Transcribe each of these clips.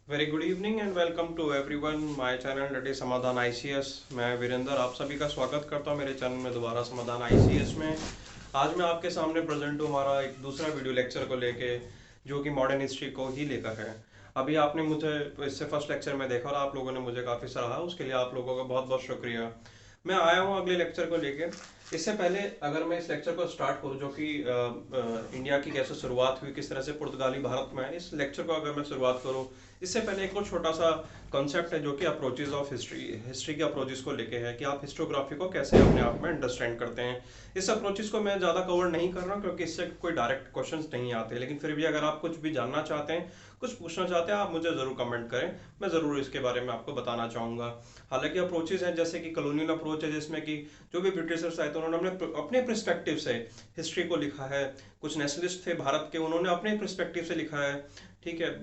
Very good evening and welcome to everyone my channel that is Samadhan ICS. मैं वीरेंद्र आप सभी का स्वागत करता हूं मेरे चैनल में दोबारा समाधान आईसीएस में। आज मैं आपके सामने प्रेजेंट हूं हमारा एक दूसरा वीडियो लेक्चर को लेके, जो कि मॉडर्न हिस्ट्री को ही लेकर है। अभी आपने मुझे इससे फर्स्ट लेक्चर में देखा और आप लोगों ने मुझे काफ़ी सराहा, उसके लिए आप लोगों का बहुत बहुत शुक्रिया। मैं आया हूँ अगले लेक्चर को लेके। इससे पहले अगर मैं इस लेक्चर को स्टार्ट करूँ, जो कि इंडिया की कैसे शुरुआत हुई, किस तरह से पुर्तगाली भारत में आए, इस लेक्चर को अगर मैं शुरुआत करूँ, इससे पहले एक और छोटा सा कॉन्सेप्ट है जो कि अप्रोचेज ऑफ हिस्ट्री हिस्ट्री के अप्रोचेज को लेके है कि आप हिस्टोग्राफी को कैसे अपने आप में अंडरस्टैंड करते हैं। इस अप्रोचेज को मैं ज़्यादा कवर नहीं कर रहा हूँ क्योंकि इससे कोई डायरेक्ट क्वेश्चंस नहीं आते, लेकिन फिर भी अगर आप कुछ भी जानना चाहते हैं, कुछ पूछना चाहते हैं, आप मुझे ज़रूर कमेंट करें, मैं ज़रूर इसके बारे में आपको बताना चाहूँगा। हालांकि अप्रोचेज हैं जैसे कि कॉलोनियल अप्रोच है, जिसमें कि जो भी ब्रिटिशर्स आए थे उन्होंने अपने पर्सपेक्टिव से हिस्ट्री को लिखा है। कुछ नेशनलिस्ट थे भारत के, उन्होंने अपने पर्सपेक्टिव से लिखा है। ठीक है।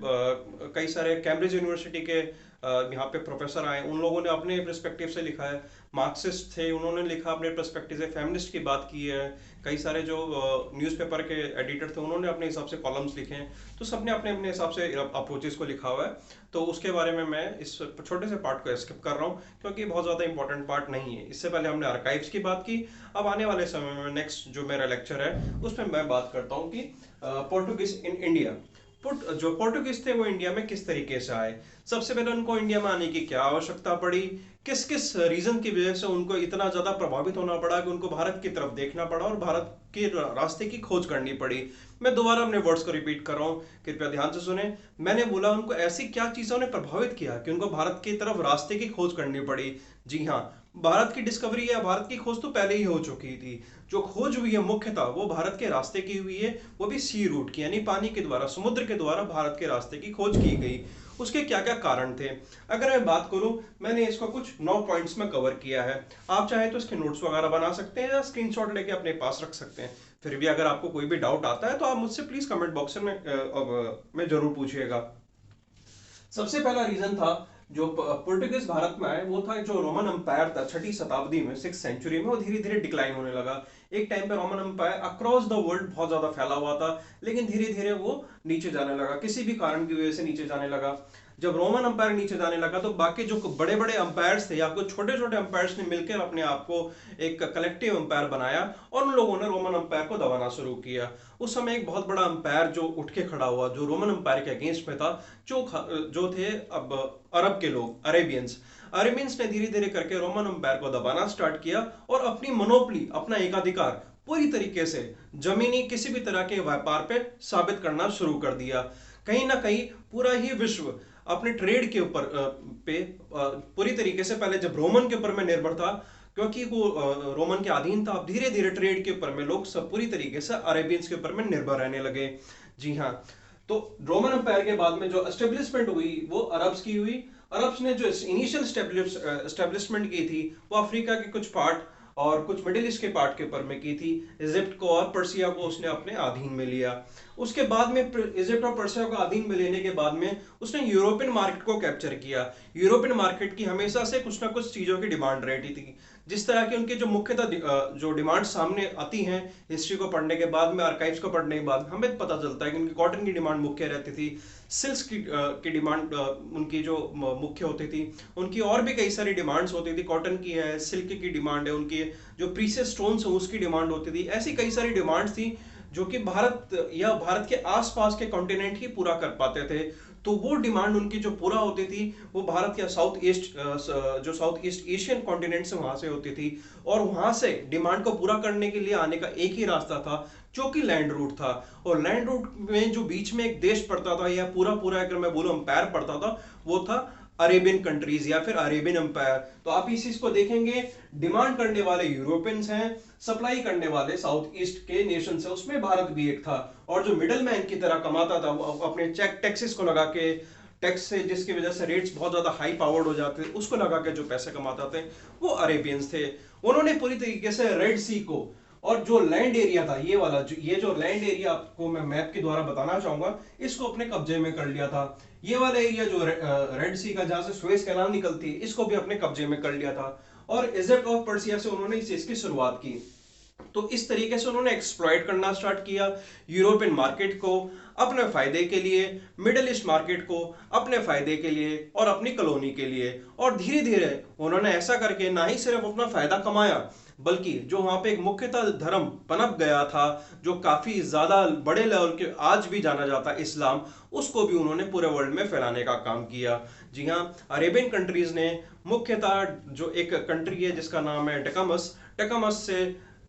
कई सारे कैम्ब्रिज यूनिवर्सिटी के यहाँ पे प्रोफेसर आए, उन लोगों ने अपने पर्सपेक्टिव से लिखा है। मार्क्सिस्ट थे, उन्होंने लिखा अपने पर्सपेक्टिव से, फेमिनिस्ट की बात की है। कई सारे जो न्यूज़पेपर के एडिटर थे उन्होंने अपने हिसाब से कॉलम्स लिखे हैं। तो सबने अपने अपने हिसाब से अप्रोचेस को लिखा हुआ है। तो उसके बारे में मैं इस छोटे से पार्ट को स्किप कर रहा हूँ क्योंकि बहुत ज़्यादा इंपॉर्टेंट पार्ट नहीं है। इससे पहले हमने आर्काइव्स की बात की। अब आने वाले समय में नेक्स्ट जो मेरा लेक्चर है उसमें मैं बात करता हूँ कि पोर्टुगीज इन इंडिया। जो पोर्टुगीज थे वो इंडिया में किस तरीके से आए, सबसे पहले उनको इंडिया में आने की क्या आवश्यकता पड़ी, किस किस रीजन की वजह से उनको इतना ज्यादा प्रभावित होना पड़ा कि उनको भारत की तरफ देखना पड़ा और भारत के रास्ते की खोज करनी पड़ी। मैं दोबारा अपने वर्ड्स को रिपीट कर रहा हूँ, कृपया ध्यान से सुने। मैंने बोला उनको ऐसी क्या चीजों ने प्रभावित किया कि उनको भारत की तरफ रास्ते की खोज करनी पड़ी। जी हाँ, भारत की डिस्कवरी या भारत की खोज तो पहले ही हो चुकी थी। जो खोज हुई है मुख्यतः वो भारत के रास्ते की हुई है, वो भी सी रूट की, यानी पानी के द्वारा, समुद्र के द्वारा भारत के रास्ते की खोज की गई। उसके क्या क्या कारण थे, अगर मैं बात करूं, मैंने इसको कुछ 9 पॉइंट्स में कवर किया है। आप चाहे तो इसके नोट्स वगैरह बना सकते हैं या स्क्रीनशॉट लेके अपने पास रख सकते हैं। फिर भी अगर आपको कोई भी डाउट आता है तो आप मुझसे प्लीज कमेंट बॉक्स में जरूर पूछिएगा। सबसे पहला रीजन था जो पोर्टुगीज भारत में आए, वो था जो रोमन अंपायर था छठी शताब्दी में, 6th सेंचुरी में, वो धीरे धीरे डिक्लाइन होने लगा। एक टाइम पे Roman umpire across the world बहुत ज्यादा फैला हुआ था, लेकिन धीरे धीरे वो नीचे जाने लगा, किसी भी कारण की वजह से नीचे जाने लगा। जब रोमन अंपायर नीचे जाने लगा तो बाकी जो बड़े बड़े अंपायर्स थे या कुछ छोटे छोटे अंपायर्स ने मिलकर अपने आप को एक कलेक्टिव अंपायर बनाया और उन लोगों ने रोमन अंपायर को दबाना शुरू किया। उस समय एक बहुत बड़ा अंपायर जो उठ के खड़ा हुआ, जो रोमन अंपायर के अगेंस्ट में था, जो थे अब अरब के लोग, अरेबियंस। अरेबियंस ने धीरे धीरे करके रोमन अंपायर को दबाना स्टार्ट किया और अपनी मोनोपली, अपना एकाधिकार पूरी तरीके से जमीनी किसी भी तरह के व्यापार पे साबित करना शुरू कर दिया। कहीं ना कहीं पूरा ही विश्व अपने ट्रेड के ऊपर पूरी तरीके से, पहले जब रोमन के ऊपर में निर्भर था क्योंकि वो रोमन के अधीन था, अब धीरे धीरे ट्रेड के ऊपर में लोग सब पूरी तरीके से अरेबियंस के ऊपर में निर्भर रहने लगे। जी हाँ। तो रोमन एम्पायर के बाद में जो एस्टेब्लिशमेंट हुई वो अरब्स की हुई। अरब्स ने जो इनिशियल एस्टेब्लिशमेंट की थी वो अफ्रीका के कुछ पार्ट और कुछ मिडिल ईस्ट के पार्ट के ऊपर में की थी। इजिप्ट को और पर्सिया को उसने अपने अधीन में लिया। उसके बाद में इजिप्ट और पर्सिया को अधीन में लेने के बाद में उसने यूरोपियन मार्केट को कैप्चर किया। यूरोपियन मार्केट की हमेशा से कुछ ना कुछ चीजों की डिमांड रहती थी। जिस तरह के उनके जो मुख्यतः जो डिमांड सामने आती हैं हिस्ट्री को पढ़ने के बाद में, आर्काइव्स को पढ़ने के बाद हमें पता चलता है कि उनकी कॉटन की डिमांड मुख्य रहती थी, सिल्क की डिमांड उनकी जो मुख्य होती थी। उनकी और भी कई सारी डिमांड्स होती थी, कॉटन की है, सिल्क की डिमांड है, उनकी जो प्रीसियस स्टोन्स हैं उसकी डिमांड होती थी। ऐसी कई सारी डिमांड्स थी जो कि भारत या भारत के आसपास के कॉन्टिनेंट ही पूरा कर पाते थे। तो वो डिमांड उनकी जो पूरा होती थी वो भारत या साउथ ईस्ट, जो साउथ ईस्ट एशियन कॉन्टिनेंट से वहां से होती थी। और वहां से डिमांड को पूरा करने के लिए आने का एक ही रास्ता था जो कि लैंड रूट था। और लैंड रूट में जो बीच में एक देश पड़ता था या पूरा पूरा अगर मैं बोलूं अंपायर पड़ता था, वो था अरेबियन कंट्रीज या फिर अरेबियन अंपायर। तो आप इस चीज को देखेंगे, डिमांड करने वाले यूरोपियंस हैं, सप्लाई करने वाले साउथ ईस्ट के नेशन है, उसमें भारत भी एक था। और जो मिडल मैन की तरह कमाता था, वो अपने चेक टैक्सेस को लगा के, टैक्स से जिसकी वजह से रेट्स बहुत ज्यादा हाई पावर्ड हो जाते थे, उसको लगा के जो पैसे कमाते थे वो अरेबियंस थे। उन्होंने पूरी तरीके से रेड सी को और जो लैंड एरिया था, ये वाला ये जो लैंड एरिया आपको मैं मैप के द्वारा बताना चाहूंगा, इसको अपने कब्जे में कर लिया था। ये वाला एरिया जो रेड सी का, जहां से सुएज कैनाल निकलती है, इसको भी अपने कब्जे में कर लिया था। और इजिप्ट और पर्सिया से उन्होंने इस चीज की शुरुआत की। तो इस तरीके से उन्होंने एक्सप्लॉइट करना स्टार्ट किया यूरोपियन मार्केट को अपने फायदे के लिए, मिडिल ईस्ट मार्केट को अपने फायदे के लिए और अपनी कॉलोनी के लिए। और धीरे धीरे उन्होंने ऐसा करके ना ही सिर्फ अपना फायदा कमाया, बल्कि जो वहां पे एक मुख्यतः धर्म पनप गया था, जो काफी ज्यादा बड़े लेवल के आज भी जाना जाता है इस्लाम, उसको भी उन्होंने पूरे वर्ल्ड में फैलाने का काम किया। जी हाँ, अरेबियन कंट्रीज ने मुख्यतः जो एक कंट्री है जिसका नाम है डकमस, डकमस से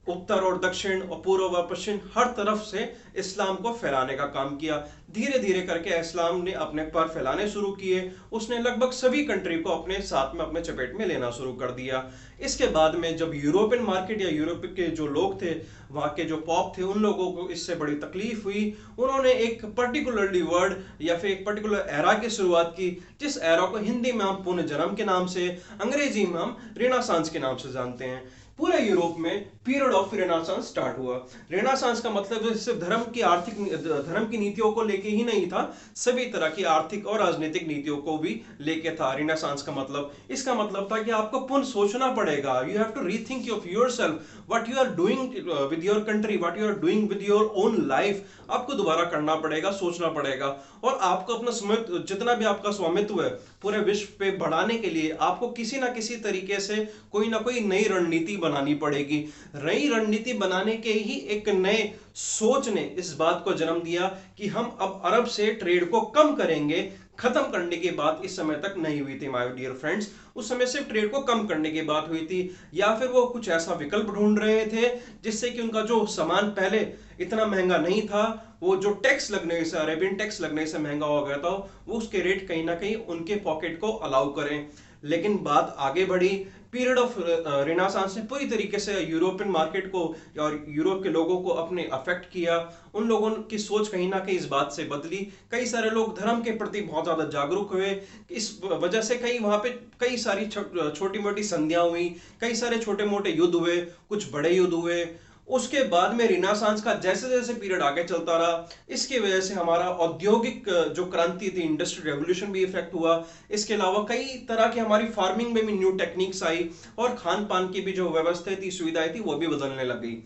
उत्तर और दक्षिण और पूर्व और पश्चिम हर तरफ से इस्लाम को फैलाने का काम किया। धीरे धीरे करके इस्लाम ने अपने पर फैलाने शुरू किए, उसने लगभग सभी कंट्री को अपने साथ में अपने चपेट में लेना शुरू कर दिया। इसके बाद में जब यूरोपियन मार्केट या यूरोप के जो लोग थे, वहां के जो पॉप थे, उन लोगों को इससे बड़ी तकलीफ हुई। उन्होंने एक पर्टिकुलरली वर्ड या फिर एक पर्टिकुलर एरा की शुरुआत की, जिस एरा को हिंदी में हम पुनर्जन्म के नाम से, अंग्रेजी में हम रेनेसांस के नाम से जानते हैं। पूरे यूरोप में पीरियड ऑफ रेनेसांस स्टार्ट हुआ। रेनेसांस का मतलब सिर्फ धर्म की नीतियों को लेके ही नहीं था, सभी तरह की आर्थिक और राजनीतिक नीतियों को भी लेके था रेनेसांस का मतलब। इसका मतलब था कि आपको पुनः सोचना पड़ेगा, you have to rethink of yourself, what you are doing with your country, what you are doing with your own life. आपको दोबारा करना पड़ेगा, सोचना पड़ेगा, और आपको अपना स्वामित्व, जितना भी आपका स्वामित्व है पूरे विश्व पे बढ़ाने के लिए आपको किसी ना किसी तरीके से कोई ना कोई नई रणनीति बनानी पड़ेगी। नई रणनीति बनाने के ही एक नए सोच ने इस बात को जन्म दिया कि हम अब अरब से ट्रेड को कम करेंगे। खत्म करने की बात इस समय तक नहीं हुई थी माय डियर फ्रेंड्स, उस समय सिर्फ ट्रेड को कम करने की बात हुई थी, या फिर वो कुछ ऐसा विकल्प ढूंढ रहे थे जिससे कि उनका जो सामान पहले इतना महंगा नहीं था, वो जो टैक्स लगने से, अरेबियन टैक्स लगने से महंगा हो गया था, वो उसके रेट कहीं ना कहीं उनके पॉकेट को अलाउ करें। लेकिन बात आगे बढ़ी, पीरियड ऑफ रेनेसांस ने पूरी तरीके से यूरोपियन मार्केट को और यूरोप के लोगों को अपने अफेक्ट किया। उन लोगों की सोच कहीं ना कहीं इस बात से बदली, कई सारे लोग धर्म के प्रति बहुत ज्यादा जागरूक हुए। इस वजह से कई वहां पे कई सारी छोटी मोटी संधियां हुई, कई सारे छोटे मोटे युद्ध हुए, कुछ बड़े युद्ध हुए। उसके बाद में रेनेसांस का जैसे जैसे पीरियड आगे चलता रहा, इसकी वजह से हमारा औद्योगिक जो क्रांति थी, इंडस्ट्रियल रेवोल्यूशन भी इफेक्ट हुआ। इसके अलावा कई तरह की हमारी फार्मिंग में भी न्यू टेक्निक्स आई, और खान पान की भी जो व्यवस्था थी, सुविधाएं थी, वो भी बदलने लग गई।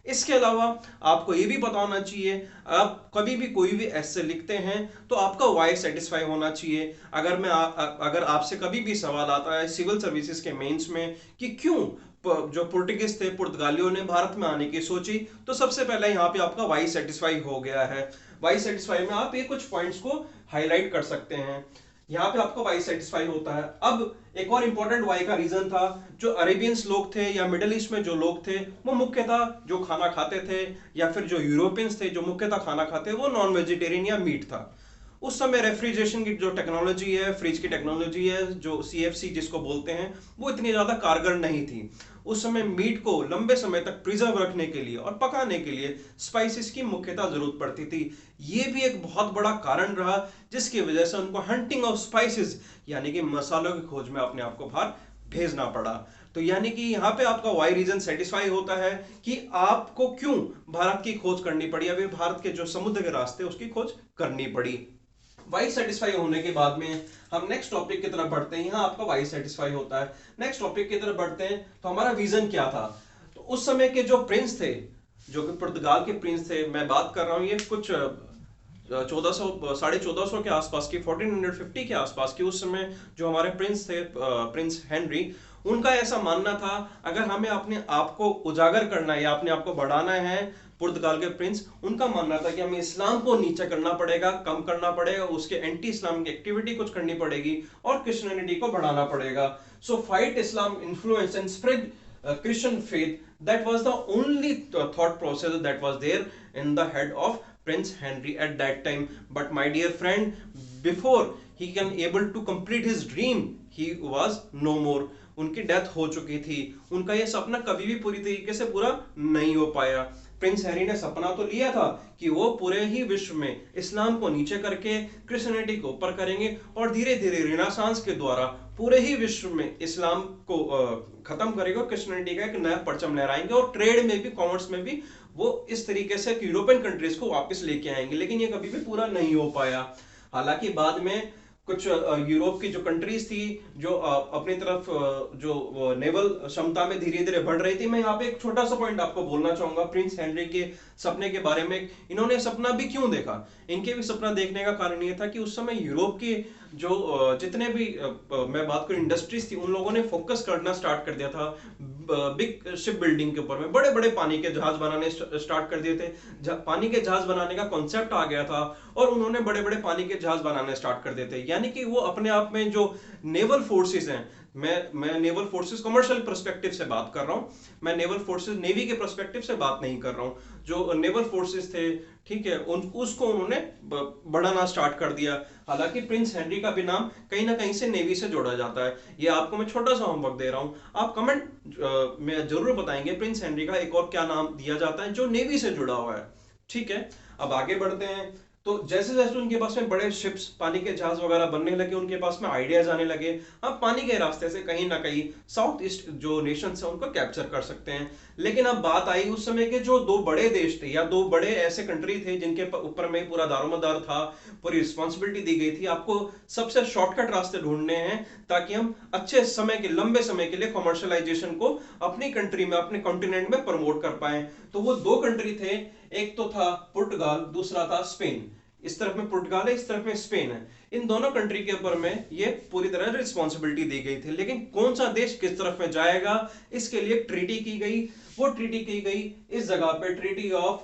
इसके अलावा आपको ये भी पता होना चाहिए, आप कभी भी कोई भी ऐसे लिखते हैं तो आपका वाई सेटिस्फाई होना चाहिए। अगर आपसे कभी भी सवाल आता है सिविल सर्विसेज के मेंस में कि क्यों जो पुर्तगालीज थे, पुर्तगालियों ने भारत में आने की सोची, तो सबसे पहले यहाँ पे आपका वाई सेटिस्फाई हो गया है। वाई सेटिस्फाई में आप ये कुछ पॉइंट्स को हाईलाइट कर सकते हैं। यहाँ पे आपका वाई सेटिस्फाई होता है। अब एक और इंपॉर्टेंट वाई का रीजन था, जो अरेबियंस लोग थे या मिडिल ईस्ट में जो लोग थे, वो मुख्यतः जो खाना खाते थे, या फिर जो यूरोपियंस थे जो मुख्यतः खाना खाते, वो नॉन वेजिटेरियन या मीट था। उस समय रेफ्रिजरेशन की जो टेक्नोलॉजी है, फ्रिज की टेक्नोलॉजी है, जो सीएफसी जिसको बोलते हैं, वो इतनी ज्यादा कारगर नहीं थी। उस समय मीट को लंबे समय तक प्रिजर्व रखने के लिए और पकाने के लिए स्पाइसेस की मुख्यतः जरूरत पड़ती थी। ये भी एक बहुत बड़ा कारण रहा जिसकी वजह से उनको हंटिंग ऑफ स्पाइसेस यानी कि मसालों की खोज में अपने आप को बाहर भेजना पड़ा। तो यानी कि यहाँ पे आपका वाई रीजन सेटिस्फाई होता है कि आपको क्यों भारत की खोज करनी पड़ी, अभी भारत के जो समुद्र के रास्ते उसकी खोज करनी पड़ी। वाई सेटिस्फाई होने के बाद में हम नेक्स्ट टॉपिक की तरफ बढ़ते हैं। यहाँ आपका वाई सेटिस्फाई होता है, नेक्स्ट टॉपिक की तरफ बढ़ते हैं। तो हमारा विजन क्या था? तो उस समय के जो प्रिंस थे, जो कि पुर्तगाल के प्रिंस थे, मैं बात कर रहा हूँ ये कुछ 1400 के आसपास की, 1450 के आसपास की, उस समय जो हमारे प्रिंस थे, प्रिंस हेनरी, उनका ऐसा मानना था अगर हमें अपने आप को उजागर करना है या अपने आप को बढ़ाना है, पुर्तगाल के प्रिंस, उनका मानना था कि हमें इस्लाम को नीचे करना पड़ेगा, कम करना पड़ेगा, उसके एंटी इस्लामिक एक्टिविटी कुछ करनी पड़ेगी और क्रिश्चियनिटी को बढ़ाना पड़ेगा। So fight Islam influence and spread Christian faith, that was the only thought process that was there in the head of Prince Henry at that time. But my dear friend, before he can able to complete his dream, he was no more. उनकी death हो चुकी थी, उनका ये सपना कभी भी पूरी तरीके से पूरा नहीं हो पाया। प्रिंस हैरी ने सपना तो लिया था कि वो पूरे ही विश्व में इस्लाम को नीचे करके क्रिश्चियनिटी को ऊपर करेंगे और धीरे धीरे रेनेसांस के द्वारा पूरे ही विश्व में इस्लाम को खत्म करेंगे और क्रिश्चियनिटी का एक नया परचम लहराएंगे, और ट्रेड में भी, कॉमर्स में भी वो इस तरीके से यूरोपियन कंट्रीज को वापस लेके आएंगे। लेकिन ये कभी भी पूरा नहीं हो पाया। हालांकि बाद में कुछ यूरोप की जो कंट्रीज थी जो अपनी तरफ जो नेवल क्षमता में धीरे धीरे बढ़ रही थी। मैं यहाँ पे एक छोटा सा पॉइंट आपको बोलना चाहूंगा प्रिंस हेनरी के सपने के बारे में। इन्होंने सपना भी क्यों देखा, इनके भी सपना देखने का कारण ये था कि उस समय यूरोप की जो जितने भी मैं बात करूं इंडस्ट्रीज थी, उन लोगों ने फोकस करना स्टार्ट कर दिया था बिग शिप बिल्डिंग के ऊपर में। बड़े बड़े पानी के जहाज बनाने स्टार्ट कर दिए थे, पानी के जहाज बनाने का कॉन्सेप्ट आ गया था और उन्होंने बड़े बड़े पानी के जहाज बनाने स्टार्ट कर दिए थे। यानी कि वो अपने आप में जो नेवल फोर्सेस हैं, मैं नेवल फोर्सेस कमर्शियल पर्सपेक्टिव से बात कर रहा हूं, मैं नेवल फोर्सेस नेवी के पर्सपेक्टिव से बात नहीं कर रहा हूं। जो नेवल फोर्सेस थे, ठीक है, उसको उन्होंने बढ़ाना स्टार्ट कर दिया। हालांकि प्रिंस हेनरी का भी नाम कहीं ना कहीं से नेवी से जोड़ा जाता है। ये आपको मैं छोटा सा होमवर्क दे रहा हूं, आप कमेंट में जरूर बताएंगे प्रिंस हेनरी का एक और क्या नाम दिया जाता है जो नेवी से जुड़ा हुआ है। ठीक है, अब आगे बढ़ते हैं। तो जैसे जैसे उनके पास में बड़े शिप्स, पानी के जहाज वगैरह बनने लगे, उनके पास में आइडियाज आने लगे, हम पानी के रास्ते से कहीं ना कहीं साउथ ईस्ट जो नेशंस हैं उनको कैप्चर कर सकते हैं। लेकिन अब बात आई उस समय के जो दो बड़े देश थे या दो बड़े ऐसे कंट्री थे जिनके ऊपर में पूरा दारोमदार था, पूरी रिस्पॉन्सिबिलिटी दी गई थी, आपको सबसे शॉर्टकट रास्ते ढूंढने हैं ताकि हम अच्छे समय के लंबे समय के लिए कमर्शलाइजेशन को अपनी कंट्री में, अपने कॉन्टिनेंट में प्रमोट कर पाए। तो वो दो कंट्री थे, एक तो था पुर्तगाल, दूसरा था स्पेन। इस तरफ में पुर्तगाल है, इस तरफ में स्पेन है। इन दोनों कंट्री के ऊपर में ये पूरी तरह रिस्पॉन्सिबिलिटी दी गई थी। लेकिन कौन सा देश किस तरफ में जाएगा, इसके लिए ट्रीटी की गई। वो ट्रीटी की गई इस जगह पे, ट्रीटी ऑफ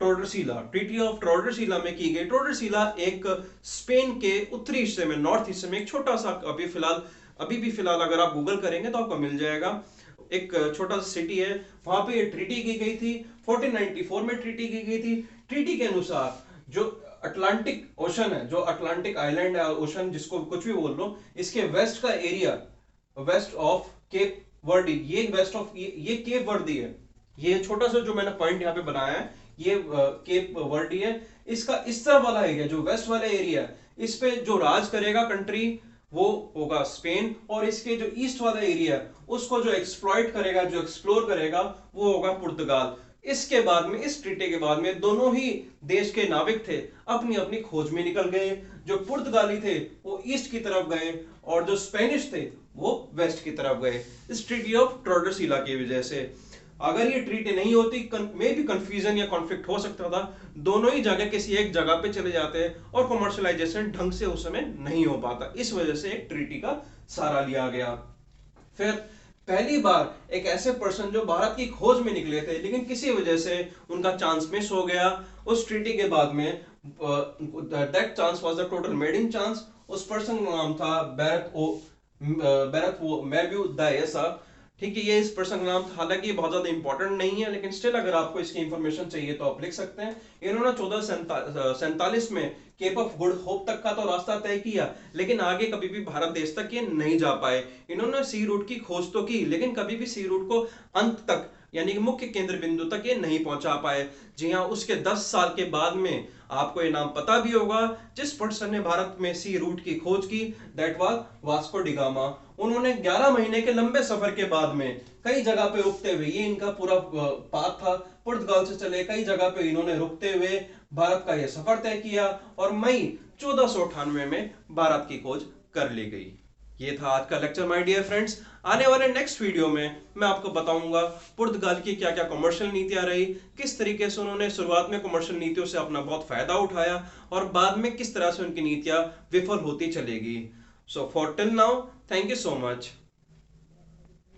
टोर्डेसिला। ट्रीटी ऑफ टोर्डेसिला में की गई। टोर्डेसिला एक स्पेन के उत्तरी हिस्से में, नॉर्थ हिस्से में एक छोटा सा, अभी भी फिलहाल अगर आप गूगल करेंगे तो आपको मिल जाएगा, एक छोटा सा सिटी है, वहां पे ये ट्रीटी की गई थी। 1494 में ट्रीटी की गई थी। ट्रीटी के अनुसार जो अटलांटिक ओशन है, जो अटलांटिक आइलैंड ओशन, जिसको कुछ भी बोल लो, इसके वेस्ट का area, west of Cape Verde, ये वेस्ट ऑफ ये केप वर्दी है। ये छोटा सा जो मैंने पॉइंट यहाँ पे बनाया है, ये केप वर्डी है। इसका इस तरफ वाला एरिया, जो वेस्ट वाला एरिया, इस पे जो राज करेगा कंट्री वो होगा स्पेन, और इसके जो ईस्ट वाला एरिया उसको जो एक्सप्लॉइट करेगा, जो एक्सप्लोर करेगा, वो होगा पुर्तगाल। इसके बाद में, इस ट्रीटी के बाद में, दोनों ही देश के नाविक थे अपनी अपनी खोज में निकल गए। जो पुर्तगाली थे वो ईस्ट की तरफ गए और जो स्पेनिश थे वो वेस्ट की तरफ गए, इस ट्रीटी ऑफ टोर्डेसिला की वजह से। अगर ये ट्रीटी नहीं होती, में भी कंफ्यूजन या कॉन्फ्लिक्ट हो सकता था। दोनों ही जगह किसी एक जगह पे चले जाते हैं और कमर्शलाइजेशन ढंग से उस समय नहीं हो पाता। इस वजह से एक ट्रीटी का सहारा लिया गया। फिर पहली बार एक ऐसे पर्सन जो भारत की खोज में निकले थे, लेकिन किसी वजह से उनका चांस मिस हो गया। उस ट्रीटी के बाद में that chance was the total maiden chance. उस पर्सन का नाम था बेरथ मैब्यू द एसा। ठीक है, ये इस पर्सन का नाम था। हालांकि ये बहुत ज्यादा इंपॉर्टेंट नहीं है, लेकिन स्टिल अगर आपको इसकी इंफॉर्मेशन चाहिए तो आप लिख सकते हैं। इन्होंने 1447 में केप ऑफ गुड होप तक का तो रास्ता तय किया, लेकिन आगे कभी भी भारत देश तक ये नहीं जा पाए। इन्होंने सी रूट की खोज तो की, लेकिन कभी भी सी रूट को अंत तक, यानी कि मुख्य केंद्र बिंदु तक ये नहीं पहुंचा पाए। जी हाँ, उसके 10 साल के बाद में आपको ये नाम पता भी होगा, जिस पर्सन ने भारत में सी रूट की खोज की, that was Vasco D gamma. उन्होंने 11 महीने के लंबे सफर के बाद में कई जगह पे रुकते हुए, ये इनका पूरा पाथ था, पुर्तगाल से चले, कई जगह पे इन्होंने रुकते हुए भारत का यह सफर तय किया और मई 1498 में भारत की खोज कर ली गई। ये था आज का लेक्चर माय डियर फ्रेंड्स। आने वाले नेक्स्ट वीडियो में मैं आपको बताऊंगा पुर्तगाल की क्या क्या कमर्शियल नीतियां रही, किस तरीके से उन्होंने शुरुआत में कमर्शियल नीतियों से अपना बहुत फायदा उठाया और बाद में किस तरह से उनकी नीतियां विफल होती चलेगी। So for till now, thank you so much.